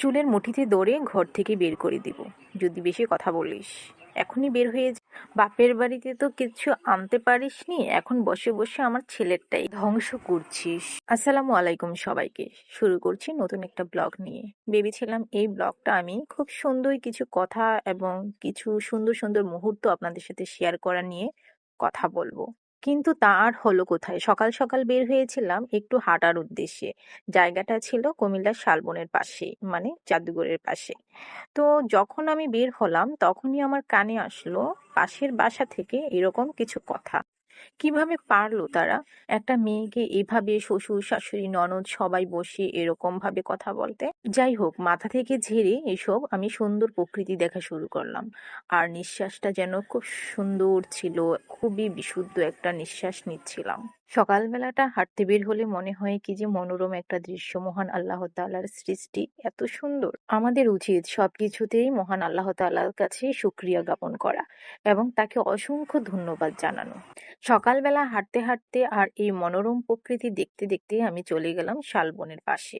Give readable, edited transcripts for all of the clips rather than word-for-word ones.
চুলের মুঠিতে ধরে ঘর থেকে বের করে দিব যদি বেশি কথা বলিস। এখনই বের হয়ে যা। বাপের বাড়িতে তো কিছু আনতে পারিসনি, এখন বসে বসে আমার ছেলেরটাই ধ্বংস করছিস। আসসালামু আলাইকুম সবাইকে। শুরু করছি নতুন একটা ব্লগ নিয়ে। ভেবেছিলাম এই ব্লগটা আমি খুব সুন্দর কিছু কথা এবং কিছু সুন্দর সুন্দর মুহূর্ত আপনাদের সাথে শেয়ার করা নিয়ে কথা বলবো, কিন্তু তা আর হলো কোথায়। সকাল সকাল বের হয়েছিলাম একটু হাঁটার উদ্দেশ্যে। জায়গাটা ছিল কুমিল্লার শালবনের পাশে, মানে জাদুঘরের পাশে। তো যখন আমি বের হলাম তখনই আমার কানে আসলো পাশের বাসা থেকে এরকম কিছু কথা। কিভাবে পারলো তারা একটা মেয়েকে এভাবে শ্বশুর শাশুড়ি ননদ সবাই বসে এরকম ভাবে কথা বলতে। যাই হোক, মাথা থেকে ঝেড়ে এসব আমি সুন্দর প্রকৃতি দেখা শুরু করলাম। আর নিঃশ্বাসটা যেন খুব সুন্দর ছিল, খুবই বিশুদ্ধ একটা নিঃশ্বাস নিচ্ছিলাম। সকালবেলাটা হাঁটতে বের হলে মনে হয় কি যে মনোরম একটা দৃশ্য। মহান আল্লাহ তাআলার সৃষ্টি এত সুন্দর, আমাদের উচিত সবকিছুতেই মহান আল্লাহ তাআলার কাছে শুকরিয়া জ্ঞাপন করা এবং তাকে অসংখ্য ধন্যবাদ জানানো। সকালবেলা হাঁটতে হাঁটতে আর এই মনোরম প্রকৃতি দেখতে দেখতে আমি চলে গেলাম শালবনের পাশে।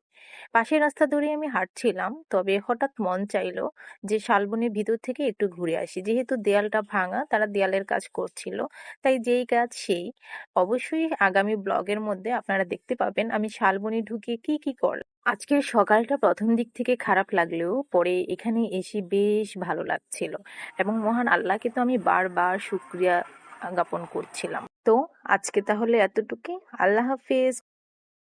পাশের রাস্তা ধরে আমি হাঁটছিলাম, তবে হঠাৎ মন চাইলো যে শালবনের ভিতর থেকে একটু ঘুরে আসি। যেহেতু দেয়ালটা ভাঙা, তারা দেয়ালের কাজ করছিল, তাই যেই কাজ সেই। অবশ্যই আগামী ব্লগের মধ্যে আপনারা দেখতে পাবেন আমি শালবনে ঢুকে কি কি করলাম। আজকের সকালটা প্রথম দিক থেকে খারাপ লাগলেও পরে এখানে এসে বেশ ভালো লাগছিল এবং মহান আল্লাহকে তো আমি বারবার শুকরিয়া জ্ঞাপন করছিলাম। তো আজকে তাহলে এতটুকুই। আল্লাহ হাফেজ।